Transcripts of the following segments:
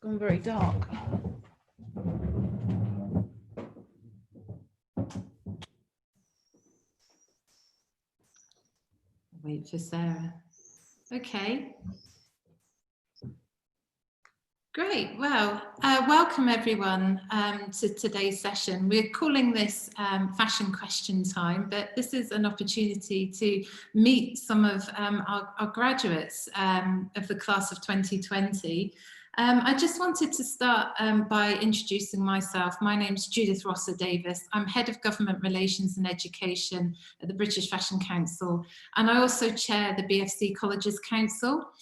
gone very dark. Wait for Sarah. Okay. Great. Well, welcome everyone to today's session. We're calling this Fashion Question Time, but this is an opportunity to meet some of our graduates of the class of 2020. I just wanted to start by introducing myself. My name's Judith Rosser Davis. I'm Head of Government Relations and Education at the British Fashion Council, and I also chair the BFC Colleges Council.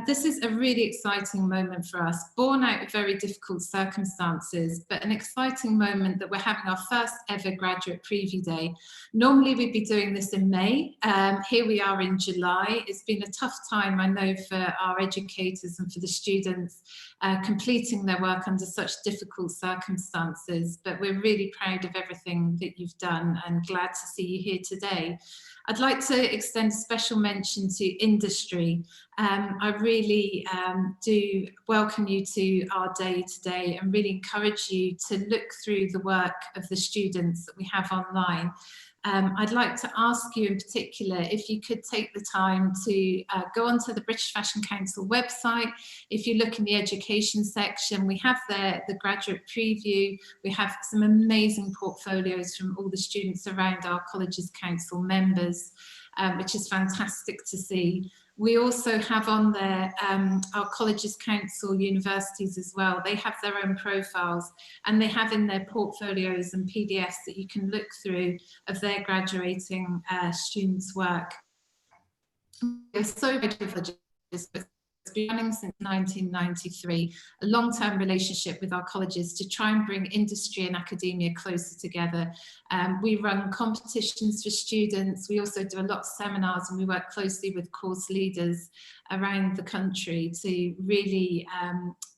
This is a really exciting moment for us, born out of very difficult circumstances, but an exciting moment that we're having our first ever graduate preview day. Normally we'd be doing this in May. Here we are in July. It's been a tough time, I know, for our educators and for the students completing their work under such difficult circumstances, but we're really proud of everything that you've done and glad to see you here today. I'd like to extend special mention to industry. I really do welcome you to our day today and really encourage you to look through the work of the students that we have online. I'd like to ask you in particular if you could take the time to go onto the British Fashion Council website. If you look in the education section, we have there the graduate preview. We have some amazing portfolios from all the students around our Colleges Council members, which is fantastic to see. We also have on there our Colleges Council universities as well. They have their own profiles and they have in their portfolios and PDFs that you can look through of their graduating students' work. We're so privileged. It's been running since 1993, a long-term relationship with our colleges to try and bring industry and academia closer together. We run competitions for students. We also do a lot of seminars and we work closely with course leaders around the country to really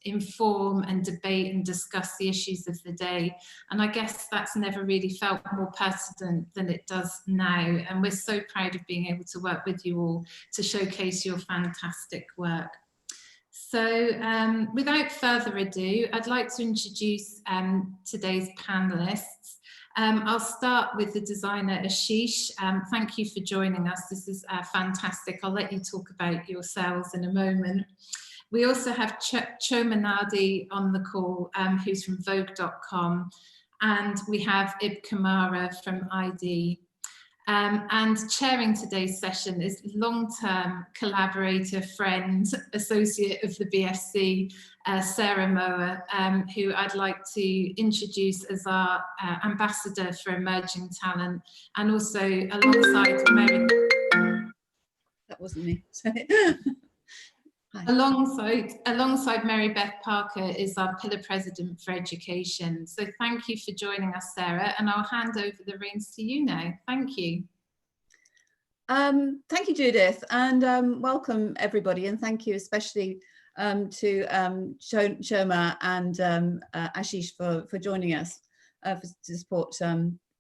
inform and debate and discuss the issues of the day. And I guess that's never really felt more pertinent than it does now. And we're so proud of being able to work with you all to showcase your fantastic work. So without further ado, I'd like to introduce today's panelists. I'll start with the designer Ashish. Thank you for joining us. This is fantastic. I'll let you talk about yourselves in a moment. We also have Chioma Nnadi on the call, who's from Vogue.com, and we have Ib Kamara from ID. And chairing today's session is long-term collaborator, friend, associate of the BFC, Sarah Mower, who I'd like to introduce as our ambassador for emerging talent, and also alongside Mary. That wasn't me. Alongside Mary Beth Parker is our Pillar President for Education. So thank you for joining us, Sarah, and I'll hand over the reins to you now. Thank you. Thank you, Judith, and welcome everybody, and thank you especially to Chioma and Ashish for joining us to support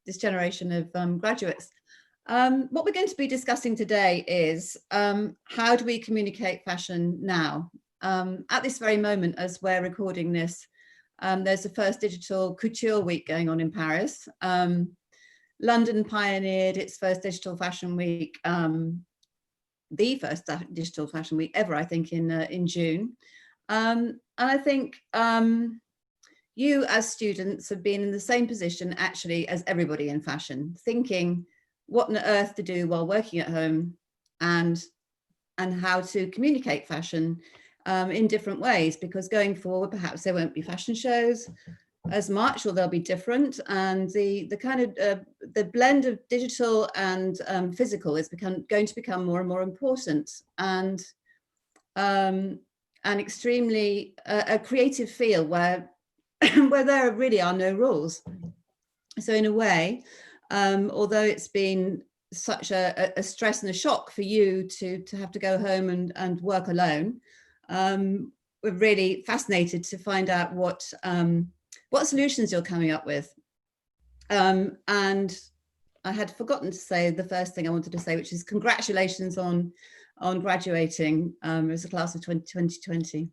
this generation of graduates. What we're going to be discussing today is how do we communicate fashion now? At this very moment, as we're recording this, there's the first digital couture week going on in Paris. London pioneered its first digital fashion week, the first digital fashion week ever, I think, in June. And I think you as students have been in the same position actually as everybody in fashion, thinking what on earth to do while working at home and how to communicate fashion in different ways, because going forward perhaps there won't be fashion shows as much, or they'll be different, and the kind of the blend of digital and physical is going to become more and more important, and extremely a creative field where there really are no rules. So in a way, although it's been such a stress and a shock for you to have to go home and work alone, we're really fascinated to find out what solutions you're coming up with. And I had forgotten to say the first thing I wanted to say, which is congratulations on graduating as a class of 2020.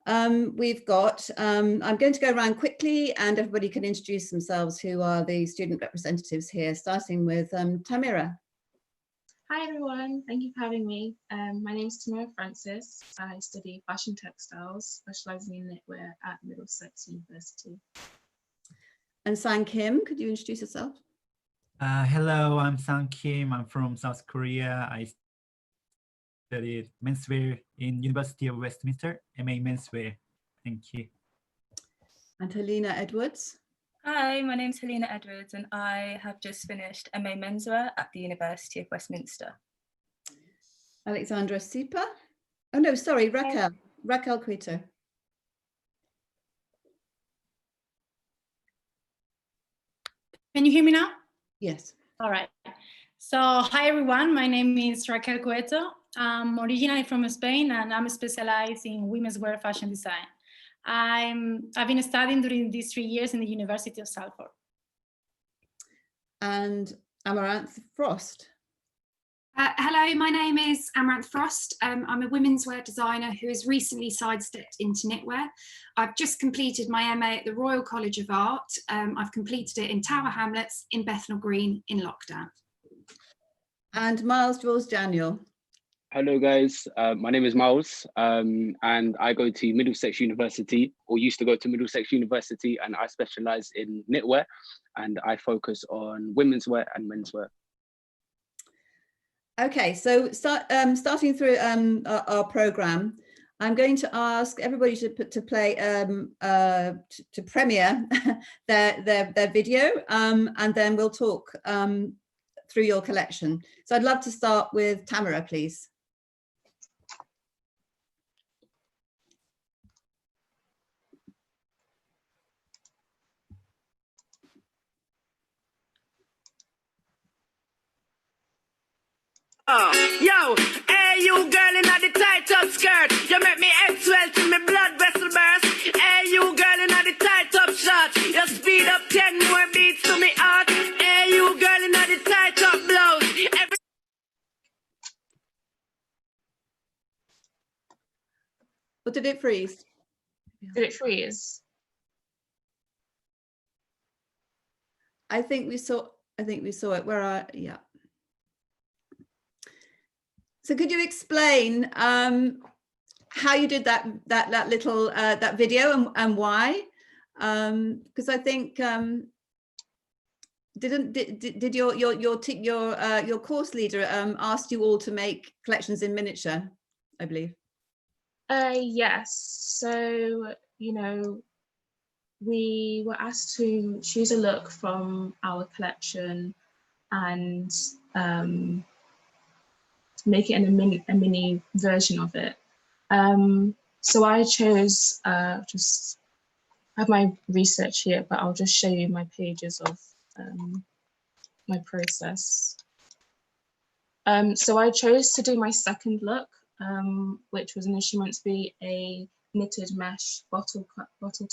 we've got, I'm going to go around quickly and everybody can introduce themselves who are the student representatives here, starting with Tamira. Hi everyone, thank you for having me. My name is Tamira Francis. I study fashion textiles, specialising in knitwear at Middlesex University. And Sang Kim, could you introduce yourself? Hello, I'm Sang Kim. I'm from South Korea. I studied menswear in University of Westminster, MA menswear. Thank you. And Helena Edwards. Hi, my name's Helena Edwards and I have just finished MA menswear at the University of Westminster. Alexandra Sipa. Oh no, sorry, Raquel Cueto. Can you hear me now? Yes. All right. So hi everyone, my name is Raquel Cueto. I'm originally from Spain and I'm specialized in women's wear fashion design. I've been studying during these 3 years in the University of Salford. And Amaranth Frost. Hello, my name is Amaranth Frost. I'm a women's wear designer who has recently sidestepped into knitwear. I've just completed my MA at the Royal College of Art. I've completed it in Tower Hamlets in Bethnal Green in lockdown. And Miles Jules Daniel. Hello guys, my name is Miles and I go to Middlesex University, or used to go to Middlesex University, and I specialise in knitwear and I focus on women's wear and menswear. Okay, so starting through our programme, I'm going to ask everybody to play to premiere their video, and then we'll talk through your collection. So I'd love to start with Tamara, please. Yo, hey you girl in the tight up skirt, you make me head swell till me blood vessel burst. Hey you girl in the tight up shorts, you speed up 10 more beats to me heart. Hey you girl in the tight up blouse. Or did it freeze? Did it freeze? I think we saw it. Where are, yeah. So could you explain how you did that little that video and why? Because I think did your course leader asked you all to make collections in miniature, I believe. Yes. So, you know, we were asked to choose a look from our collection and make it in a mini version of it. So I chose, just have my research here, but I'll just show you my pages of my process. So I chose to do my second look, which was initially meant to be a knitted mesh bottle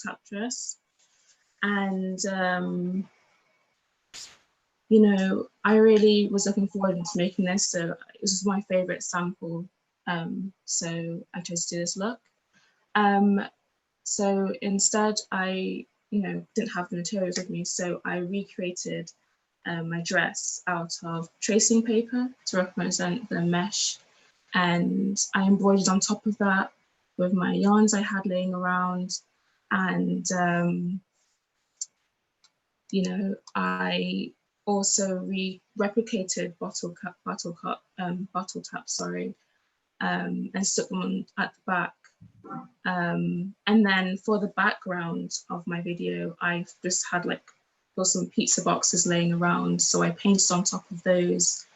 tap dress. And you know, I really was looking forward to making this, so this was my favorite sample. So I chose to do this look. So instead, I, you know, didn't have the materials with me, so I recreated my dress out of tracing paper to represent the mesh, and I embroidered on top of that with my yarns I had laying around, and you know, I also replicated bottle tap, sorry, and stuck them on at the back. And then for the background of my video, I've just had like some pizza boxes laying around, so I painted on top of those,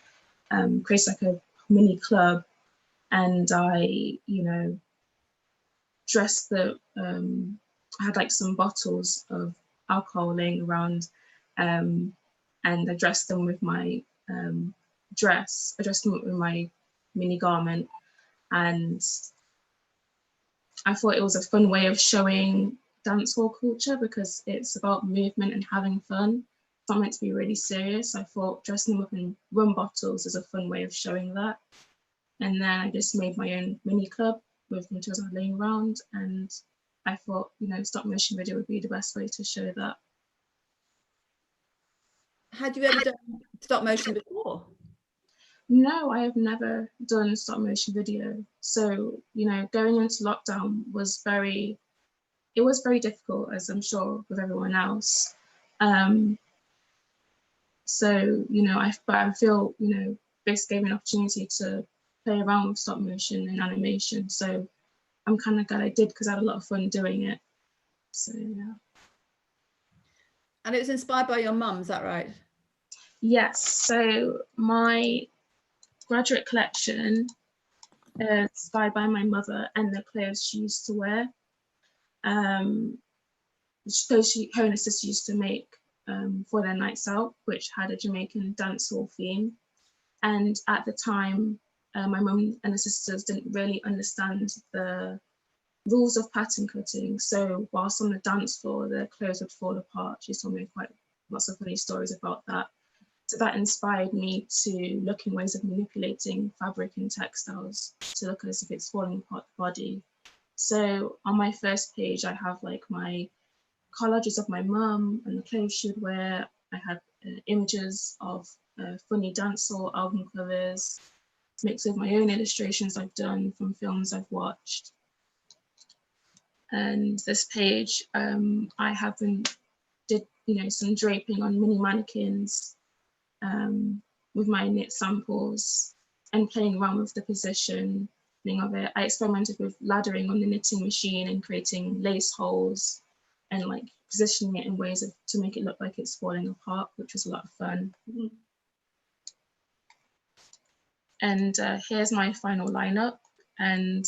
created like a mini club, and I, you know, dressed the, I had like some bottles of alcohol laying around, and I dressed them with my dress. I dressed them with my mini garment, and I thought it was a fun way of showing dancehall culture because it's about movement and having fun. It's not meant to be really serious. I thought dressing them up in rum bottles is a fun way of showing that. And then I just made my own mini club with materials laying around, and I thought, you know, stop motion video would be the best way to show that. Had you ever done stop motion before? No, I have never done stop motion video. So, you know, going into lockdown was very difficult, as I'm sure with everyone else. So, you know, I feel, you know, this gave me an opportunity to play around with stop motion and animation. So I'm kind of glad I did, because I had a lot of fun doing it. So, yeah. And it was inspired by your mum, is that right? Yes, so my graduate collection is inspired by my mother and the clothes she used to wear. Clothes her and her sister used to make for their nights out, which had a Jamaican dancehall theme. And at the time, my mum and her sisters didn't really understand the rules of pattern cutting. So whilst on the dance floor, the clothes would fall apart. She told me quite lots of funny stories about that. So that inspired me to look in ways of manipulating fabric and textiles to look as if it's falling apart the body. So on my first page, I have like my collages of my mum and the clothes she would wear. I had images of funny dancehall album covers, mixed with my own illustrations I've done from films I've watched. And this page, I did, you know, some draping on mini mannequins with my knit samples and playing around with the positioning of it. I experimented with laddering on the knitting machine and creating lace holes and like positioning it in ways to make it look like it's falling apart, which was a lot of fun. Mm-hmm. And here's my final lineup. And,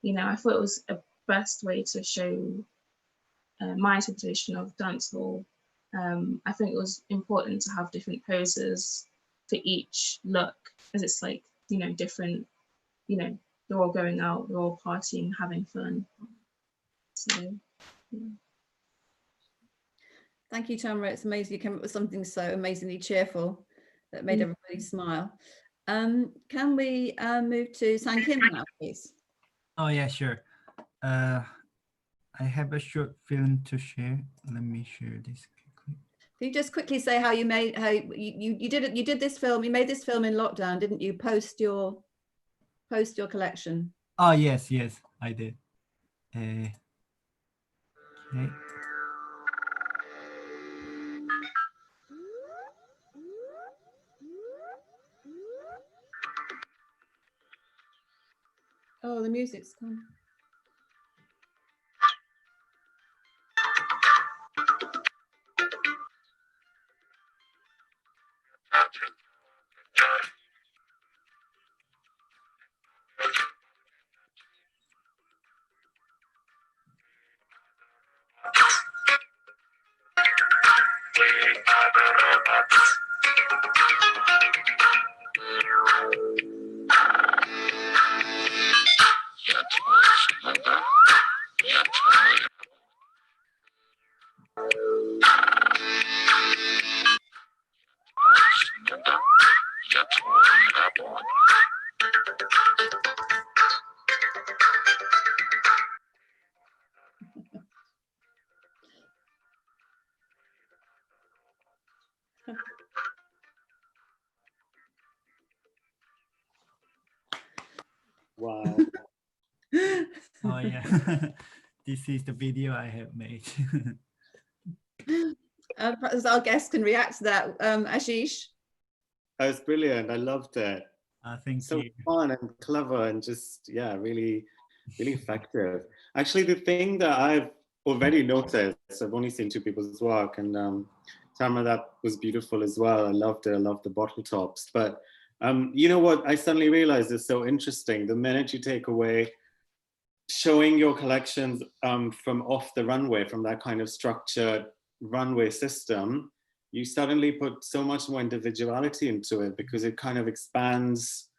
you know, I thought it was a best way to show my interpretation of dancehall. I think it was important to have different poses for each look, as it's like, you know, different, you know, they're all going out, they're all partying, having fun. So, yeah. Thank you, Chioma. It's amazing you came up with something so amazingly cheerful that made everybody smile. Can we move to Sang Kim now, please? Oh yeah, sure. I have a short film to share. Let me share this quickly. Can you just quickly say how you made, how you did it? You did this film. You made this film in lockdown, didn't you? Post your collection. Oh yes, I did. Okay. Oh, the music's gone. Wow. Oh yeah. This is the video I have made. Perhaps our guests can react to that. Ashish? That was brilliant. I loved it. Thank so you. Fun and clever and just, yeah, really, really effective. Actually, the thing that I've already noticed, I've only seen 2 people's work, and Chioma, that was beautiful as well. I loved it. I loved the bottle tops. But you know what I suddenly realized is so interesting? The minute you take away showing your collections from off the runway, from that kind of structured runway system, you suddenly put so much more individuality into it, because it kind of expands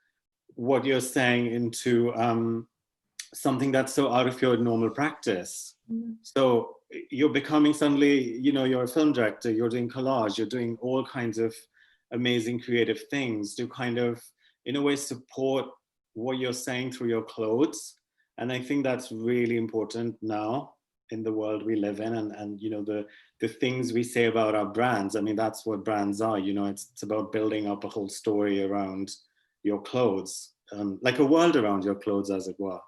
what you're saying into something that's so out of your normal practice. Mm-hmm. So you're becoming suddenly, you know, you're a film director, you're doing collage, you're doing all kinds of amazing creative things to kind of, in a way, support what you're saying through your clothes. And I think that's really important now in the world we live in, and you know, the things we say about our brands. I mean, that's what brands are, you know, it's about building up a whole story around your clothes, like a world around your clothes, as it were.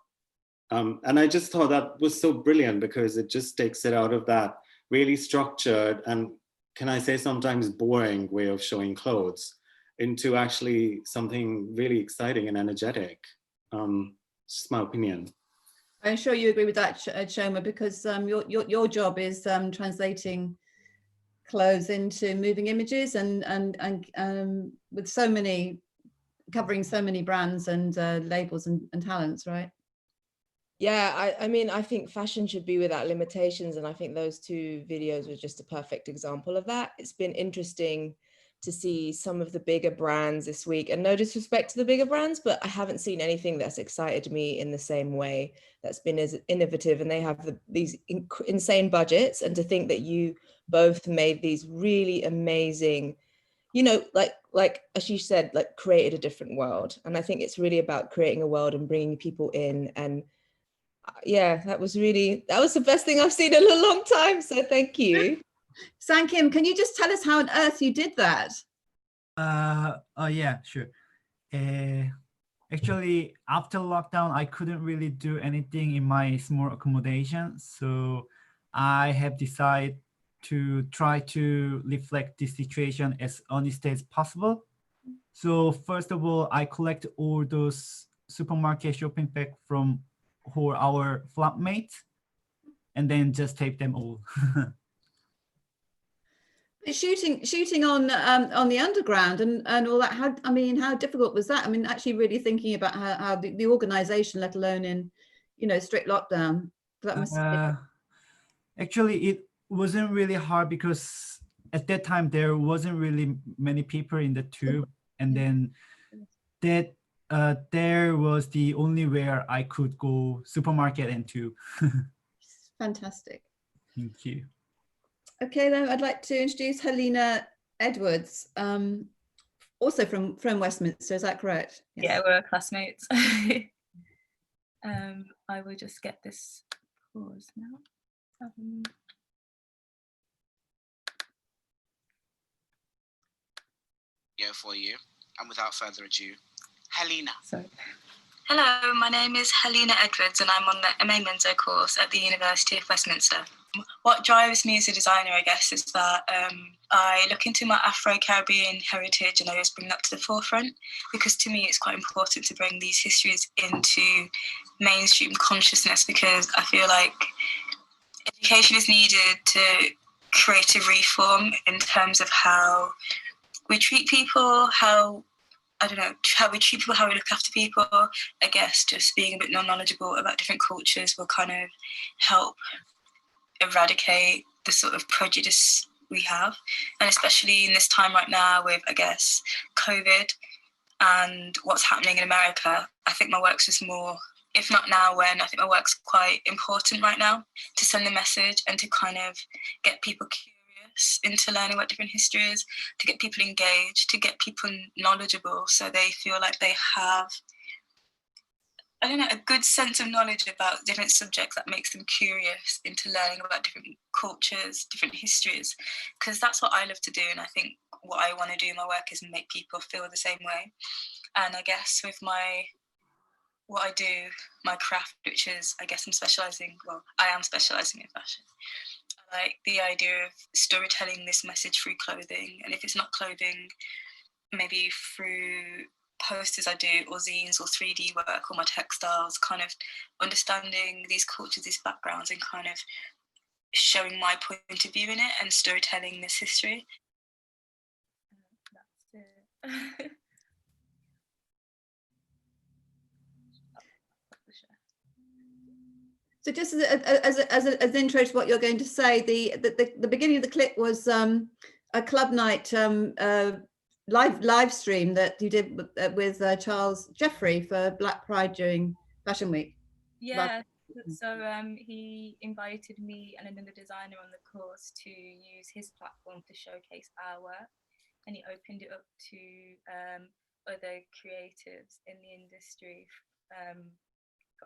And I just thought that was so brilliant, because it just takes it out of that really structured and, can I say, sometimes boring way of showing clothes into actually something really exciting and energetic. Just my opinion. I'm sure you agree with that, Chioma, because your job is translating clothes into moving images, and with so many, covering so many brands and labels and talents, right? Yeah, I mean, I think fashion should be without limitations, and I think those two videos were just a perfect example of that. It's been interesting to see some of the bigger brands this week, and no disrespect to the bigger brands, but I haven't seen anything that's excited me in the same way, that's been as innovative, and they have these insane budgets. And to think that you both made these really amazing, you know, like Ashish said, like created a different world. And I think it's really about creating a world and bringing people in. And yeah, that was the best thing I've seen in a long time. So thank you. Sankim, can you just tell us how on earth you did that? Oh yeah, sure. Actually, after lockdown, I couldn't really do anything in my small accommodation. So I have decided to try to reflect this situation as honest as possible. So first of all, I collect all those supermarket shopping bag from our flatmates, and then just tape them all. Shooting on the underground and all that, how difficult was that? I mean, actually really thinking about how the organization, let alone in, you know, strict lockdown, that must actually, it wasn't really hard, because at that time there wasn't really many people in the tube, and then that there was the only where I could go, supermarket and tube. Fantastic. Thank you. Okay, then I'd like to introduce Helena Edwards, also from Westminster. Is that correct? Yes. Yeah, we're classmates. I will just get this pause now. For you, and without further ado, Helena. Sorry. Hello, my name is Helena Edwards, and I'm on the MA Menzo course at the University of Westminster. What drives me as a designer, I guess, is that I look into my Afro-Caribbean heritage and I always bring that to the forefront, because to me it's quite important to bring these histories into mainstream consciousness, because I feel like education is needed to create a reform in terms of how we treat people, how we treat people, how we look after people. I guess just being a bit knowledgeable about different cultures will kind of help eradicate the sort of prejudice we have. And especially in this time right now with, I guess, COVID and what's happening in America, I think my work's just more, if not now, when, I think my work's quite important right now to send the message and to kind of get people curious into learning what different history is, to get people engaged, to get people knowledgeable so they feel like they have, I don't know, a good sense of knowledge about different subjects that makes them curious into learning about different cultures, different histories, because that's what I love to do. And I think what I want to do in my work is make people feel the same way. And I guess with what I do, my craft, which is, I guess I am specialising in fashion. I like the idea of storytelling this message through clothing. And if it's not clothing, maybe through posters I do, or zines, or 3D work, or my textiles, kind of understanding these cultures, these backgrounds, and kind of showing my point of view in it and storytelling this history. That's it. So just as an intro to what you're going to say, the beginning of the clip was a club night live stream that you did with Charles Jeffrey for Black Pride during Fashion Week. Yeah, so he invited me and another designer on the course to use his platform to showcase our work, and he opened it up to other creatives in the industry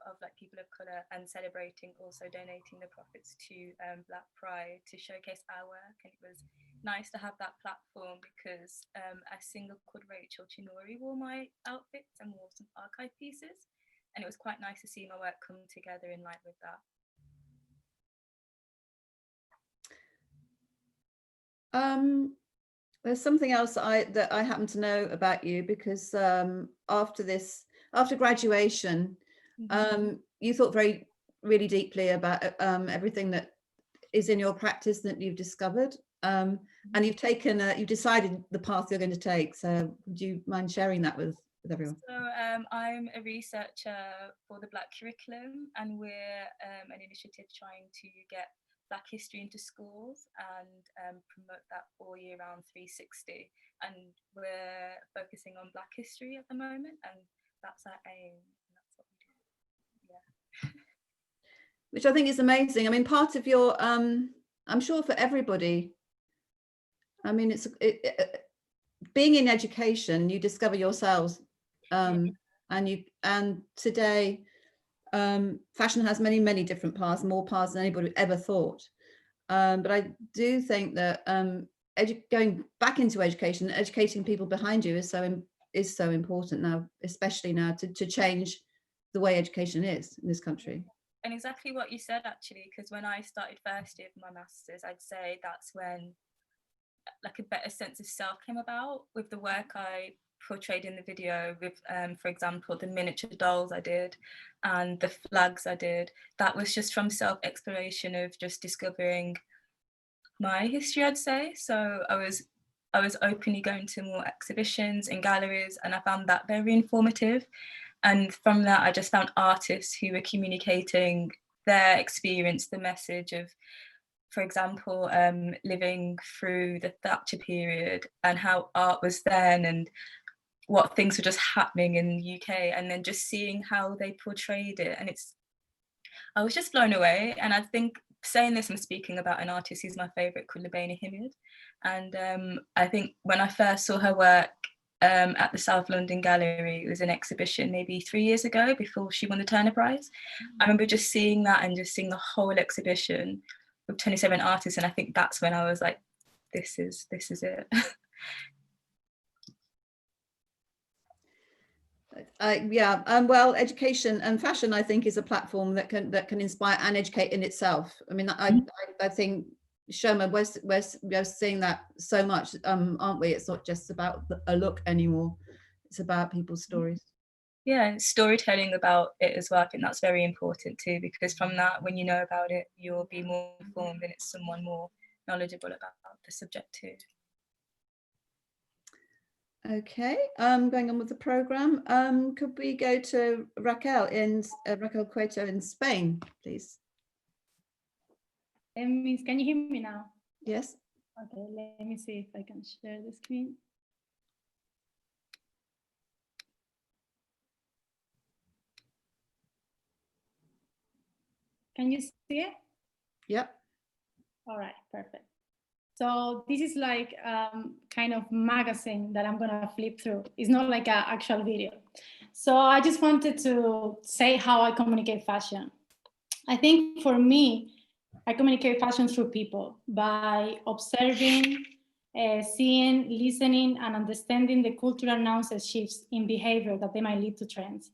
of like people of colour, and celebrating also donating the profits to Black Pride to showcase our work. And it was nice to have that platform because a singer called Rachel Chinori wore my outfits and wore some archive pieces, and it was quite nice to see my work come together in line with that. There's something else that I happen to know about you, because after graduation, you thought really deeply about everything that is in your practice that you've discovered, and you've decided the path you're going to take. So would you mind sharing that with everyone? So I'm a researcher for the Black curriculum, and we're an initiative trying to get Black history into schools and promote that all year round 360. And we're focusing on Black history at the moment, and that's our aim. And that's what we do. Yeah. Which I think is amazing. I mean, part of your, I'm sure for everybody, I mean, being in education, you discover yourselves, and today, fashion has many different paths, more paths than anybody ever thought. But I do think that going back into education, educating people behind you is so important now, especially now to change the way education is in this country. And exactly what you said, actually, because when I started first year of my masters, I'd say that's when like a better sense of self came about with the work I portrayed in the video, with for example the miniature dolls I did and the flags I did. That was just from self-exploration of just discovering my history, I'd say. So I was openly going to more exhibitions and galleries, and I found that very informative. And from that I just found artists who were communicating their experience, the message of, for example, living through the Thatcher period and how art was then and what things were just happening in the UK, and then just seeing how they portrayed it. And I was just blown away. And I think saying this, I'm speaking about an artist who's my favourite, called Lubena Himid. And I think when I first saw her work at the South London Gallery, it was an exhibition maybe 3 years ago before she won the Turner Prize. I remember just seeing that and just seeing the whole exhibition with 27 artists, and I think that's when I was like, this is it. Well, education and fashion, I think, is a platform that can inspire and educate in itself. I mean, I think, Chioma, we're seeing that so much, aren't we? It's not just about a look anymore. It's about people's stories. Yeah, storytelling about it as well. I think that's very important too, because from that, when you know about it, you'll be more informed and it's someone more knowledgeable about the subject too. Okay, going on with the program. Could we go to Raquel Cueto in Spain, please? Miss, can you hear me now? Yes. Okay, let me see if I can share the screen. Can you see it? Yep. All right, perfect. So this is like kind of magazine that I'm gonna flip through. It's not like an actual video. So I just wanted to say how I communicate fashion. I think for me, I communicate fashion through people by observing, seeing, listening, and understanding the cultural nuances shifts in behavior that they might lead to trends.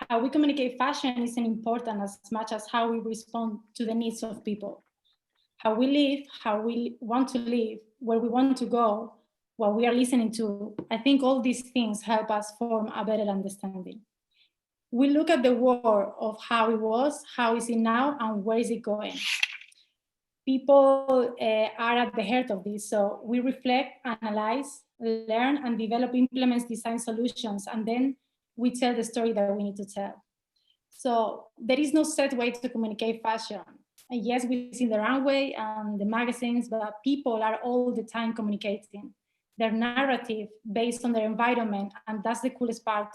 How we communicate fashion isn't important as much as how we respond to the needs of people. How we live, how we want to live, where we want to go, what we are listening to. I think all these things help us form a better understanding. We look at the world of how it was, how is it now, and where is it going. People are at the heart of this, so we reflect, analyze, learn, and develop, implement, design solutions, and then we tell the story that we need to tell. So there is no set way to communicate fashion. And yes, we see the runway and the magazines, but people are all the time communicating their narrative based on their environment, and that's the coolest part.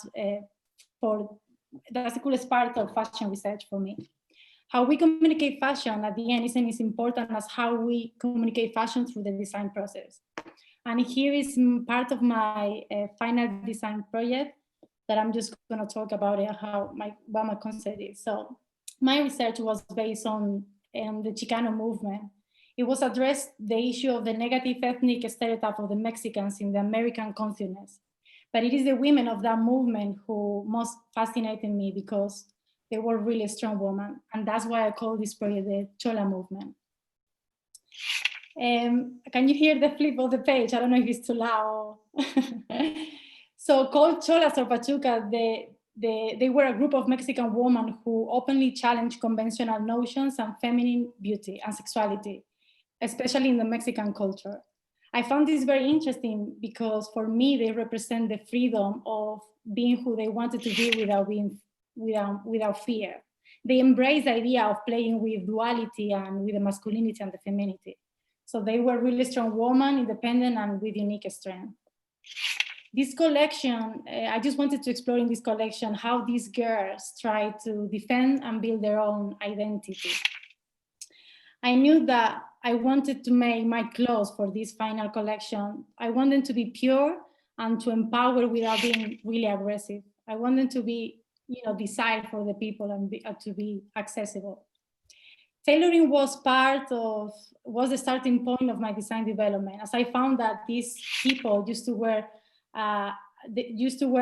That's the coolest part of fashion research for me. How we communicate fashion at the end isn't as important as how we communicate fashion through the design process. And here is part of my final design project that I'm just going to talk about it, what my concept is. So my research was based on the Chicano movement. It was addressed the issue of the negative ethnic stereotype of the Mexicans in the American consciousness. But it is the women of that movement who most fascinated me because they were really strong women. And that's why I call this project the Chola movement. Can you hear the flip of the page? I don't know if it's too loud. So called Cholas or Pachucas, they were a group of Mexican women who openly challenged conventional notions and feminine beauty and sexuality, especially in the Mexican culture. I found this very interesting because for me, they represent the freedom of being who they wanted to be without fear. They embrace the idea of playing with duality and with the masculinity and the femininity. So they were really strong women, independent and with unique strength. This collection, I just wanted to explore in this collection how these girls try to defend and build their own identity. I knew that I wanted to make my clothes for this final collection. I want them to be pure and to empower without being really aggressive. I want them to be, designed for the people and to be accessible. Tailoring was the starting point of my design development, as I found that these people used to wear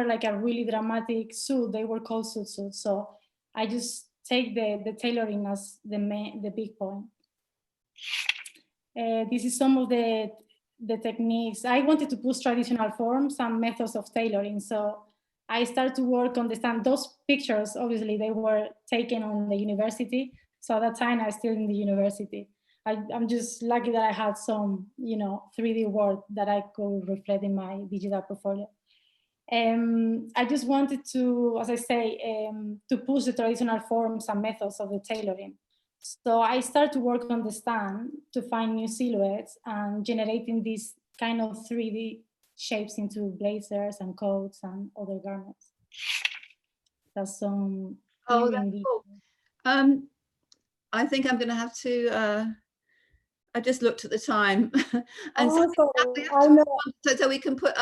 like a really dramatic suit. They were called suits. So I just take the tailoring as the big point. This is some of the techniques. I wanted to push traditional forms and methods of tailoring. So I started to work on those pictures. Obviously, they were taken on the university. So at that time, I was still in the university. I'm just lucky that I had some, 3D work that I could reflect in my digital portfolio. I just wanted to, as I say, to push the traditional forms and methods of the tailoring. So I started to work on the stand to find new silhouettes and generating these kind of 3D shapes into blazers and coats and other garments. That's some. Oh, that's cool. I think I'm going to have to. I just looked at the time, and so we can put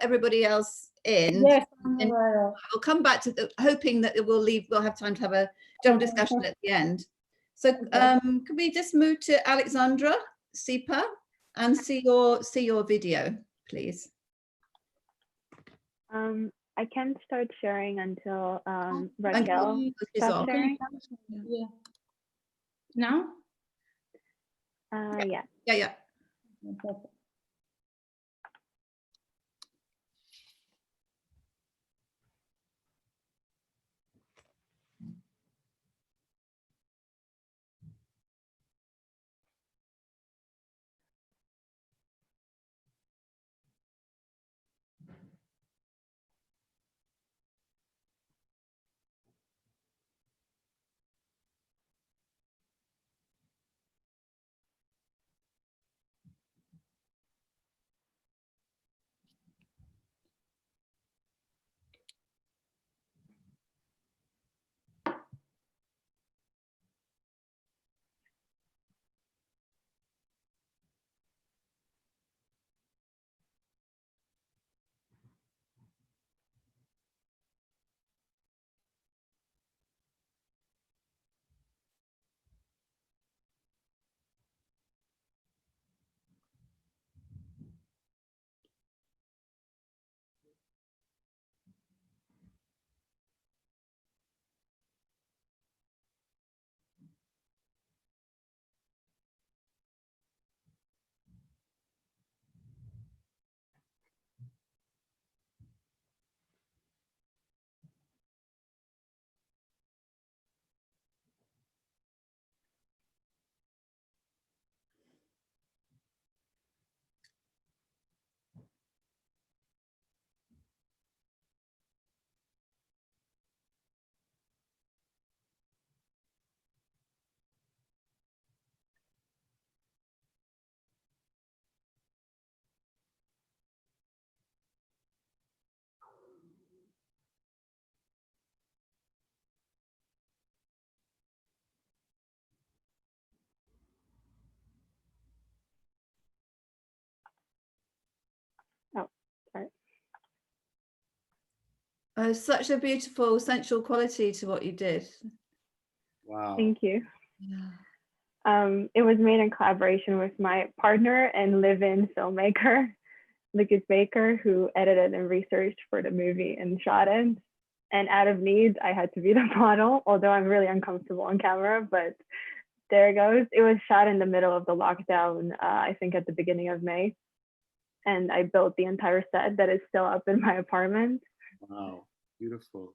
everybody else in. Yes, we'll come back to hoping that we'll have time to have a general discussion at the end. So can we just move to Alexandra Sipa and see your video, please? I can't start sharing until Raquel stops sharing. Yeah. Now? Yeah. Yeah. Perfect. Oh, such a beautiful sensual quality to what you did. Wow. Thank you. Yeah. It was made in collaboration with my partner and live-in filmmaker, Lucas Baker, who edited and researched for the movie and shot it. And out of need, I had to be the model, although I'm really uncomfortable on camera, but there it goes. It was shot in the middle of the lockdown, I think at the beginning of May. And I built the entire set that is still up in my apartment. Wow, beautiful.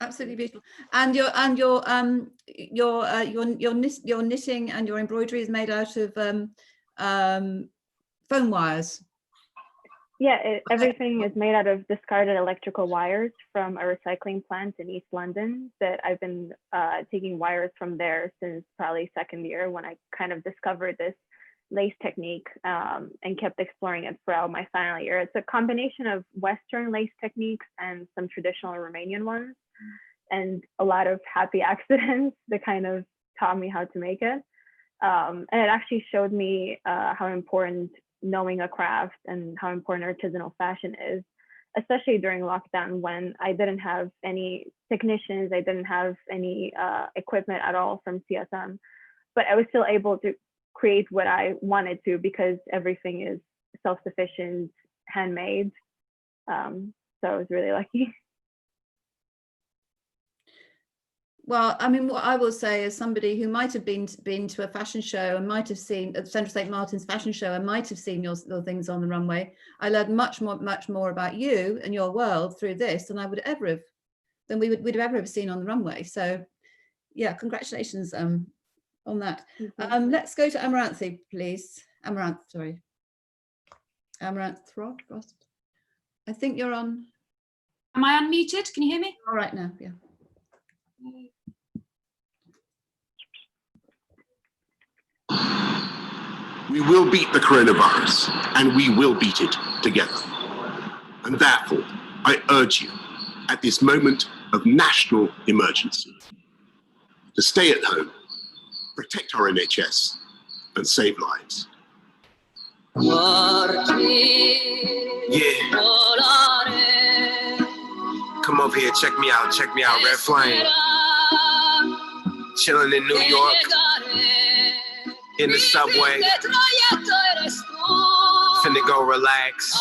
Absolutely beautiful. And your knitting and your embroidery is made out of foam wires. Yeah, everything is made out of discarded electrical wires from a recycling plant in East London that I've been taking wires from there since probably second year, when I kind of discovered this lace technique and kept exploring it throughout my final year. It's a combination of Western lace techniques and some traditional Romanian ones, and a lot of happy accidents that kind of taught me how to make it. And it actually showed me how important knowing a craft and how important artisanal fashion is, especially during lockdown when I didn't have any technicians, I didn't have any equipment at all from CSM, but I was still able to create what I wanted to because everything is self-sufficient, handmade. So I was really lucky. Well, I mean, what I will say as somebody who might have been to a fashion show and might have seen at Central St. Martin's fashion show and might have seen your things on the runway, I learned much more about you and your world through this than I would ever have, than we'd have ever seen on the runway. So, yeah, congratulations on that. Let's go to Amaranthi, please. Amaranth, sorry. Amaranth Frost. I think you're on. Am I unmuted? Can you hear me? All right now, yeah. We will beat the coronavirus, and we will beat it together. And therefore, I urge you, at this moment of national emergency, to stay at home, protect our NHS, and save lives. Yeah. Come over here, check me out, Red Flame. Chilling in New York, in the subway, finna go relax.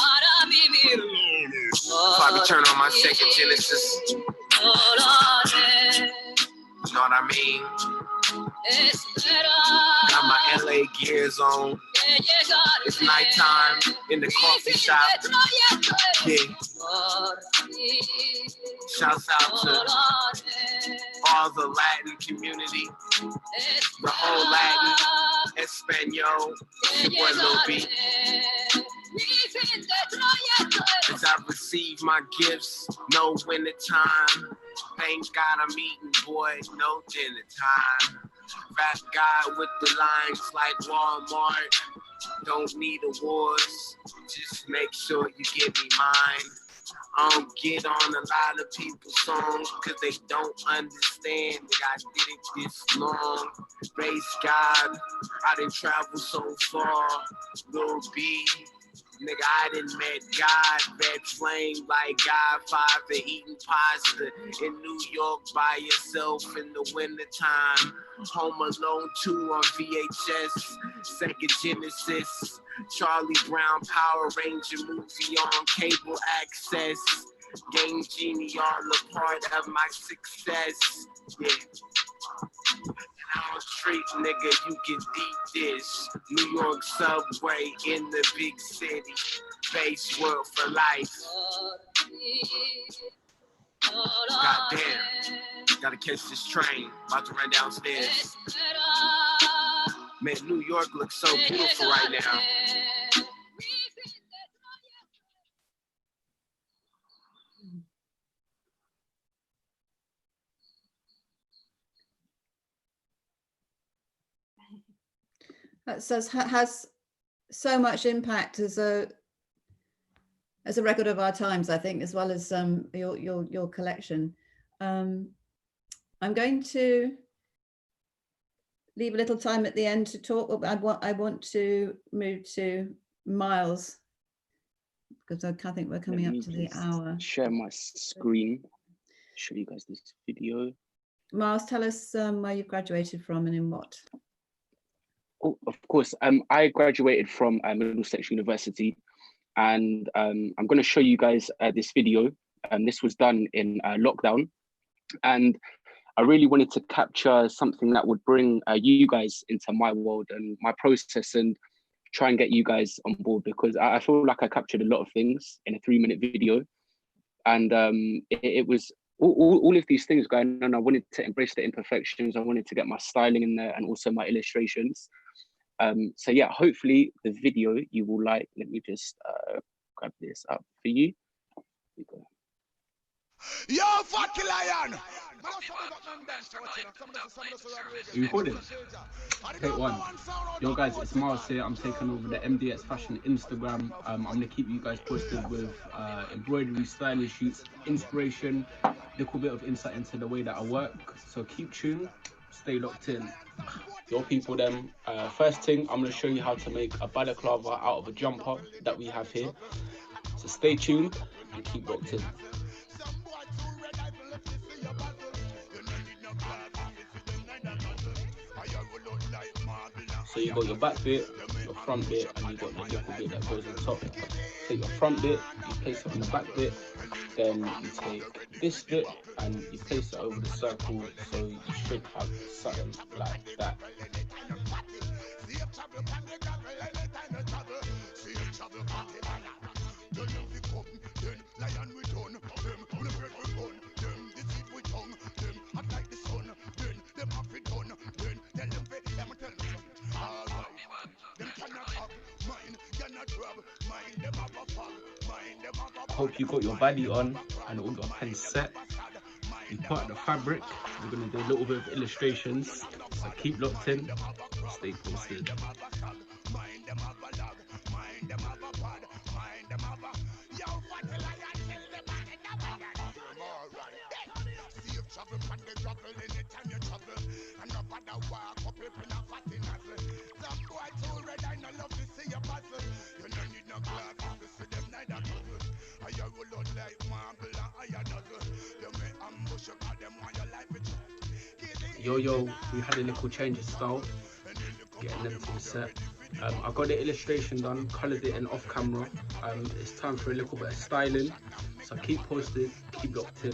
Probably turn on my Sega Genesis. You know what I mean? Got my LA gears on. It's nighttime in the coffee shop. Yeah. Shouts out to all the Latin community, the whole Latin, Espanol, your boy Lil B. As I receive my gifts, no winter time. Thank God I'm eating, boy, no dinner time. Rap guy with the lines like Walmart. Don't need awards, just make sure you give me mine. I don't get on a lot of people's songs because they don't understand that I did it this long. Praise God, I didn't travel so far. Lil B, nigga, I done met God. Red Flame like Godfather, eating pasta in New York by yourself in the wintertime. Home Alone 2 on VHS, Sega Genesis. Charlie Brown Power Ranger movie on cable access. Game Genie all a part of my success. Yeah. Down street, nigga, you can beat this. New York subway in the big city. Face world for life. Goddamn. Gotta catch this train. About to run downstairs. Man, New York looks so beautiful right now. That has so much impact as a record of our times, I think, as well as your collection. I'm going to leave a little time at the end to talk. I want to move to Miles, because I think we're coming up to the hour. Share my screen, show you guys this video. Miles, tell us where you've graduated from and in what? Oh, of course. I graduated from Middlesex University, and I'm going to show you guys this video. This was done in lockdown, and I really wanted to capture something that would bring you guys into my world and my process, and try and get you guys on board, because I feel like I captured a lot of things in a 3-minute video, and it was all of these things going on. I wanted to embrace the imperfections. I wanted to get my styling in there and also my illustrations. So yeah, hopefully the video you will like. Let me just grab this up for you. Here we go. Yo, fuck lion! You recording? Take one. Yo guys, it's Miles here. I'm taking over the MDX Fashion Instagram. I'm gonna keep you guys posted with embroidery, styling shoots, inspiration, little bit of insight into the way that I work. So keep tuned, stay locked in. Yo people them, first thing, I'm gonna show you how to make a balaclava out of a jumper that we have here. So stay tuned and keep locked in. So you got your back bit, your front bit, and you got the little bit that goes on top. Take your front bit, you place it on the back bit, then you take this bit and you place it over the circle, so you should have something like that. Hope you got your body on and all your pens set. You part the fabric. We're gonna do a little bit of illustrations. So keep locked in. Stay posted. Yo, we had a little change of style, getting them to the set. I got the illustration done, coloured it in off camera. It's time for a little bit of styling, so keep posted, keep locked in.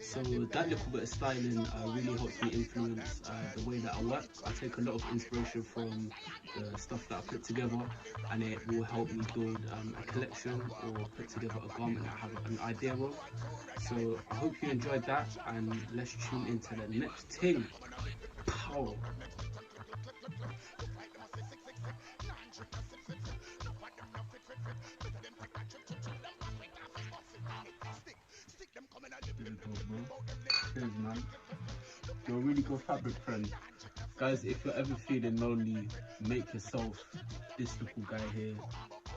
So that little bit of styling really helps me influence the way that I work. I take a lot of inspiration from the stuff that I put together, and it will help me build a collection or put together a garment that I have an idea of. So I hope you enjoyed that, and let's tune into the next thing. Power. Cheers, man. You're a really good fabric friend. Guys, if you're ever feeling lonely, make yourself this little guy here.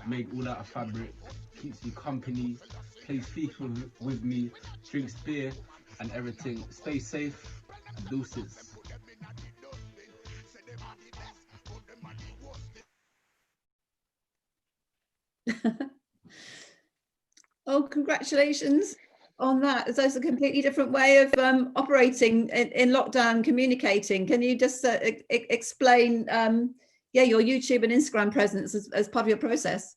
Made all out of fabric, keeps you company, plays FIFA with me, drinks beer and everything. Stay safe and deuces. Oh, congratulations on that. So it's a completely different way of operating in lockdown, communicating. Can you just explain your YouTube and Instagram presence as part of your process?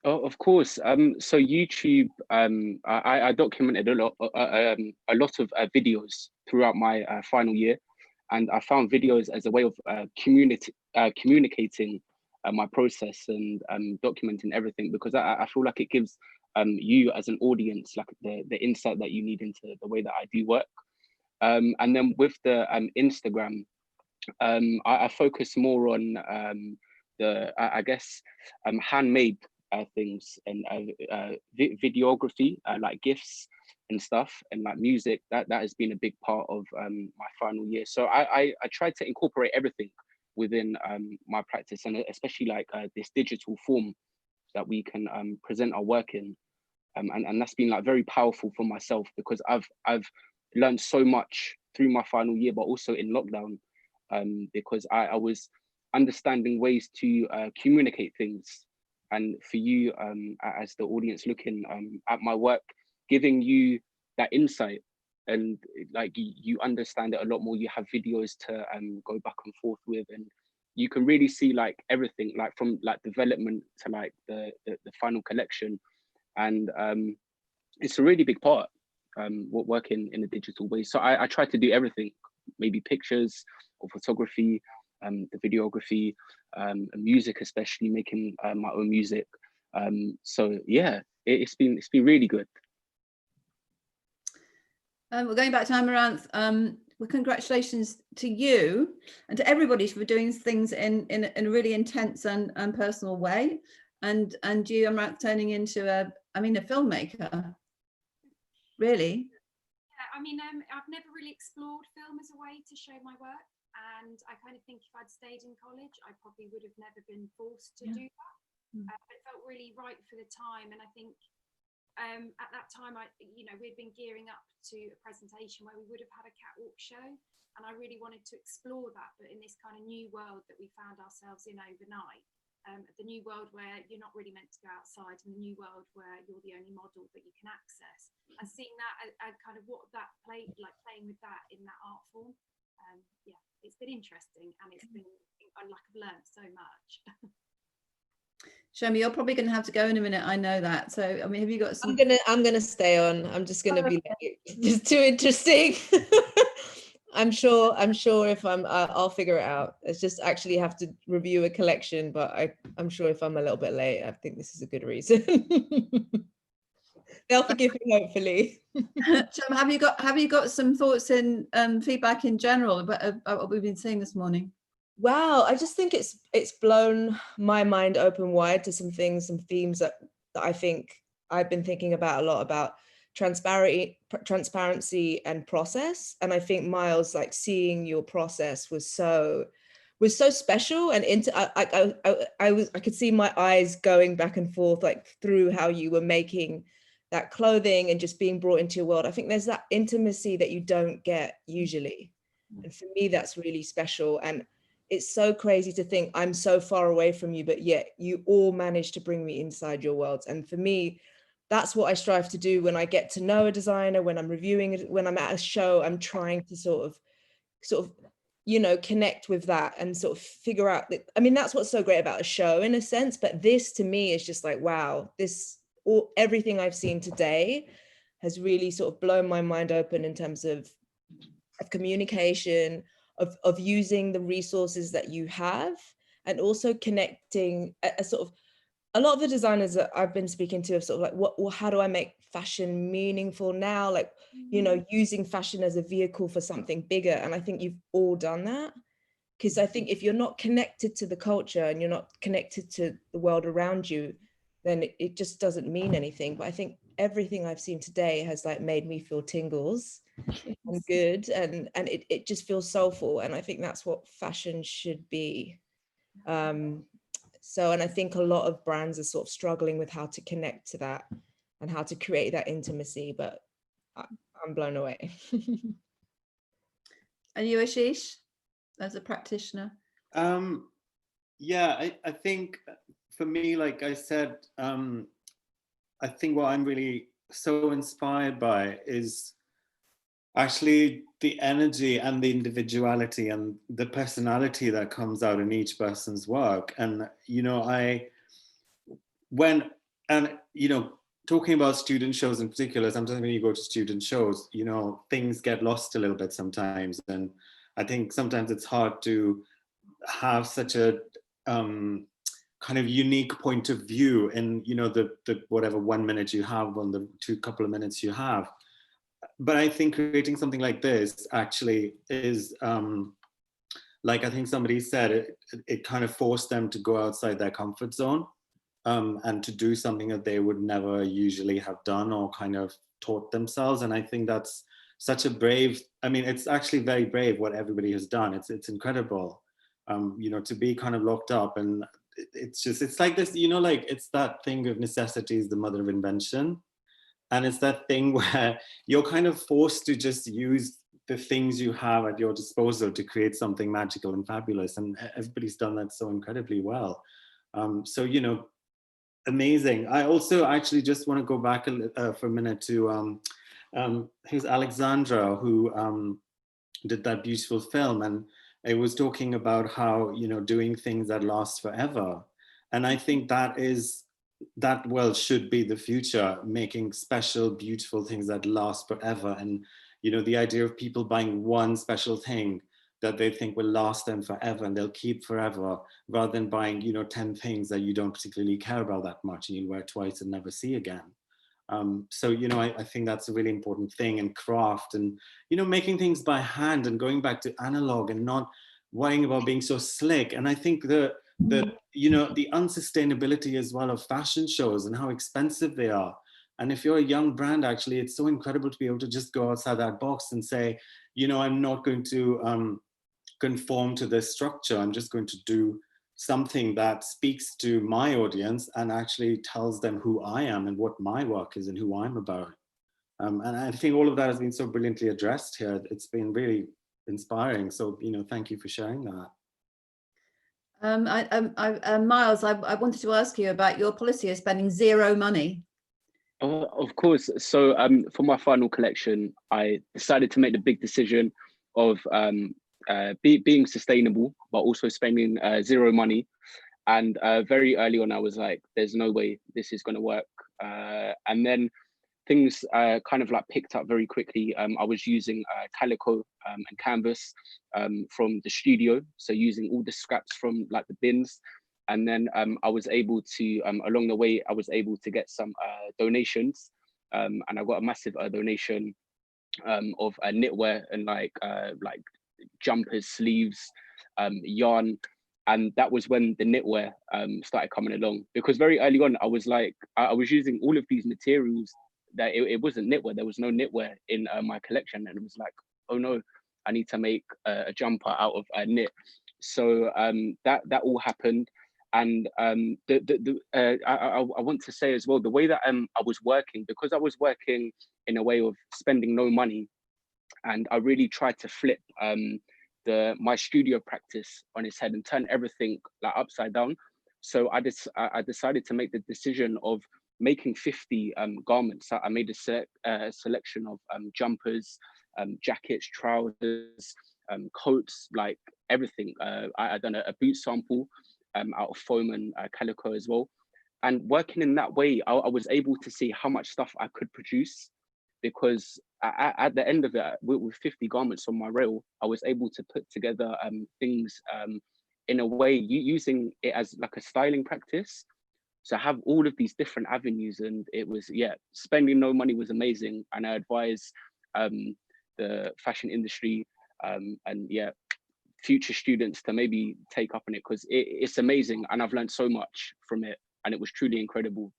Oh, of course. So YouTube, I documented a lot of videos throughout my final year, and I found videos as a way of communicating my process and documenting everything, because I feel like it gives you as an audience like the insight that you need into the way that I do work. And then with the Instagram, I focus more on the handmade things, and videography, like GIFs and stuff, and like music. That has been a big part of my final year. So I tried to incorporate everything within my practice, and especially like this digital form that we can present our work in. And that's been like very powerful for myself, because I've learned so much through my final year, but also in lockdown, because I was understanding ways to communicate things. And for you, as the audience looking at my work, giving you that insight, and like you understand it a lot more. You have videos to go back and forth with, and you can really see like everything, like from like development to like the final collection. And it's a really big part, working in a digital way. So I try to do everything, maybe pictures or photography, the videography, and music, especially making my own music. So yeah, it's been really good. We're going back to Amaranth. Well, congratulations to you and to everybody for doing things in a really intense and personal way, and you, Amaranth, turning into a filmmaker, really. Yeah, I mean, I've never really explored film as a way to show my work, and I kind of think if I'd stayed in college, I probably would have never been forced to do that. It felt really right for the time, and I think at that time, we'd been gearing up to a presentation where we would have had a catwalk show, and I really wanted to explore that, but in this kind of new world that we found ourselves in overnight, the new world where you're not really meant to go outside, and the new world where you're the only model that you can access, and seeing that and kind of what that playing with that in that art form. Yeah, it's been interesting, and it's been, I've learned so much. Chioma, you're probably going to have to go in a minute. I know that. So, I mean, have you got some? I'm gonna stay on. I'm just gonna be like, it's too interesting. I'm sure if I'll figure it out. It's just actually have to review a collection, but I'm sure if I'm a little bit late, I think this is a good reason. They'll forgive me, hopefully. Chioma, have you got some thoughts and feedback in general about what we've been seeing this morning? Wow, I just think it's blown my mind open wide to some things, some themes that I think I've been thinking about a lot, about transparency and process. And I think, Miles, like seeing your process was so special, and I could see my eyes going back and forth like through how you were making that clothing and just being brought into your world. I think there's that intimacy that you don't get usually, and for me that's really special. And it's so crazy to think I'm so far away from you, but yet you all managed to bring me inside your worlds. And for me, that's what I strive to do when I get to know a designer, when I'm reviewing it, when I'm at a show. I'm trying to sort of connect with that and sort of figure out that, I mean, that's what's so great about a show in a sense, but this to me is just like, wow, everything I've seen today has really sort of blown my mind open in terms of communication, of using the resources that you have, and also connecting a lot of the designers that I've been speaking to have sort of like, how do I make fashion meaningful now? Like, using fashion as a vehicle for something bigger. And I think you've all done that, because I think if you're not connected to the culture and you're not connected to the world around you, then it just doesn't mean anything. But I think everything I've seen today has like made me feel tingles and good, and it just feels soulful. And I think that's what fashion should be. And I think a lot of brands are sort of struggling with how to connect to that and how to create that intimacy, but I'm blown away. And you, Ashish, as a practitioner? Yeah, I think for me, like I said, I think what I'm really so inspired by is actually the energy and the individuality and the personality that comes out in each person's work. And, talking about student shows in particular, sometimes when you go to student shows, things get lost a little bit sometimes. And I think sometimes it's hard to have such a kind of unique point of view in, the whatever 1 minute you have on the couple of minutes you have. But I think creating something like this actually is, like I think somebody said, it kind of forced them to go outside their comfort zone. and to do something that they would never usually have done or kind of taught themselves. And I think that's such a brave, I mean, it's actually very brave what everybody has done. It's incredible, you know, to be kind of locked up. And it's like this, you know, like it's that thing of necessity is the mother of invention. And it's that thing where you're kind of forced to just use the things you have at your disposal to create something magical and fabulous. And everybody's done that so incredibly well. So, you know, amazing. I also actually just want to go back for a minute to who's Alexandra, who did that beautiful film, and it was talking about how, you know, doing things that last forever. And I think that should be the future, making special, beautiful things that last forever. And, you know, the idea of people buying one special thing that they think will last them forever and they'll keep forever, rather than buying, you know, 10 things that you don't particularly care about that much and you'll wear twice and never see again. So, you know, I think that's a really important thing, and craft and, you know, making things by hand and going back to analog and not worrying about being so slick. And I think you know, the unsustainability as well of fashion shows and how expensive they are. And if you're a young brand, actually, it's so incredible to be able to just go outside that box and say, you know, I'm not going to conform to this structure. I'm just going to do something that speaks to my audience and actually tells them who I am and what my work is and who I'm about. And I think all of that has been so brilliantly addressed here. It's been really inspiring. So, you know, thank you for sharing that. Miles, I wanted to ask you about your policy of spending zero money. Of course. So for my final collection, I decided to make the big decision of being sustainable, but also spending zero money. And very early on, I was like, there's no way this is going to work. And then things kind of like picked up very quickly. I was using calico and canvas from the studio. So using all the scraps from like the bins. And then I was able to, along the way, I was able to get some donations. And I got a massive donation of knitwear and like jumpers, sleeves, yarn. And that was when the knitwear started coming along. Because very early on, I was like, I was using all of these materials that it wasn't knitwear. There was no knitwear in my collection. And it was like, oh no, I need to make a jumper out of knit. So that all happened. And I want to say as well, the way that I was working, because I was working in a way of spending no money, and I really tried to flip my studio practice on its head and turn everything like upside down. So I decided to make the decision of making 50 garments. So I made a selection of jumpers, jackets, trousers, coats, like everything. I done a boot sample out of foam and calico as well. And working in that way, I was able to see how much stuff I could produce, because at the end of it, with 50 garments on my rail, I was able to put together things in a way using it as like a styling practice. So I have all of these different avenues, and it was, yeah, spending no money was amazing. And I advise the fashion industry and yeah, future students to maybe take up on it, because it's amazing and I've learned so much from it, and it was truly incredible.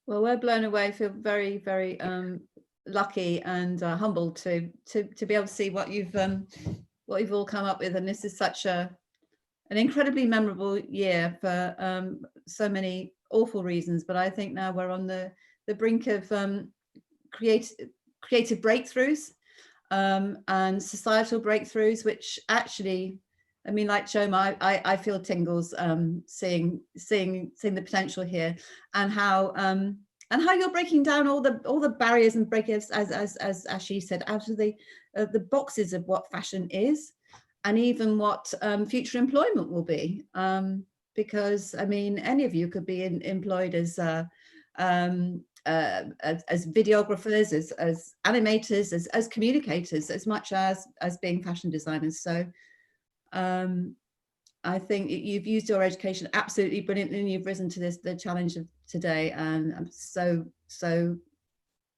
Well, we're blown away. Feel very, very lucky and humbled to be able to see what you've all come up with. And this is such an incredibly memorable year for so many awful reasons. But I think now we're on the brink of creative breakthroughs and societal breakthroughs, which actually, I mean, like Chioma, I feel tingles seeing the potential here, and how you're breaking down all the barriers and breakers, as Ashish said, out of the boxes of what fashion is, and even what future employment will be. Because I mean, any of you could be employed as videographers, as animators, as communicators, as much as being fashion designers. So I think you've used your education absolutely brilliantly, and you've risen to the challenge of today, and I'm so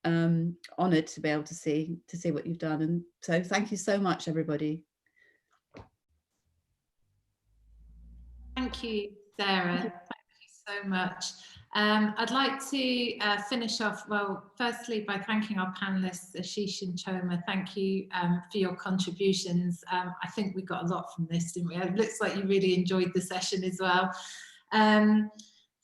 honored to be able to see what you've done. And so thank you so much, everybody. Thank Thank you, Sarah. Thank you so much. I'd like to finish off, well, firstly by thanking our panelists, Ashish and Chioma. Thank you for your contributions. I think we got a lot from this, didn't we? It looks like you really enjoyed the session as well.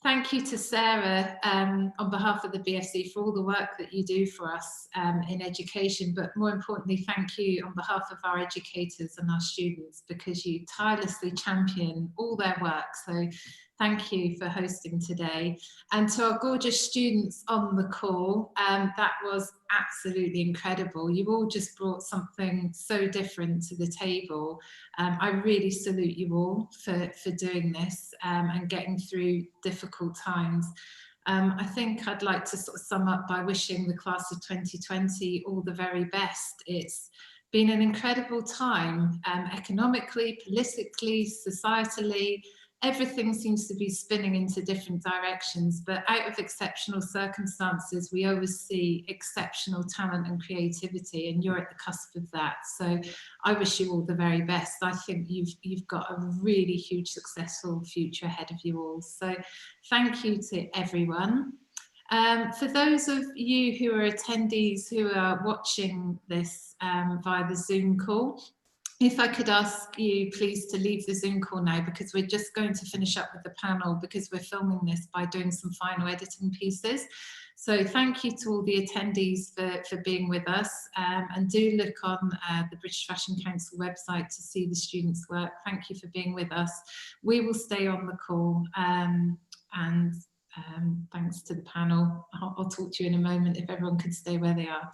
Thank you to Sarah on behalf of the BFC for all the work that you do for us in education, but more importantly, thank you on behalf of our educators and our students, because you tirelessly champion all their work. So thank you for hosting today. And to our gorgeous students on the call, that was absolutely incredible. You all just brought something so different to the table. I really salute you all for doing this and getting through difficult times. I think I'd like to sort of sum up by wishing the class of 2020 all the very best. It's been an incredible time, economically, politically, societally. Everything seems to be spinning into different directions, but out of exceptional circumstances, we always see exceptional talent and creativity, and you're at the cusp of that. So I wish you all the very best. I think you've got a really huge, successful future ahead of you all. So thank you to everyone. For those of you who are attendees who are watching this via the Zoom call, if I could ask you please to leave the Zoom call now, because we're just going to finish up with the panel, because we're filming this by doing some final editing pieces. So thank you to all the attendees for being with us, and do look on the British Fashion Council website to see the students' work. Thank you for being with us. We will stay on the call, and thanks to the panel. I'll talk to you in a moment if everyone could stay where they are.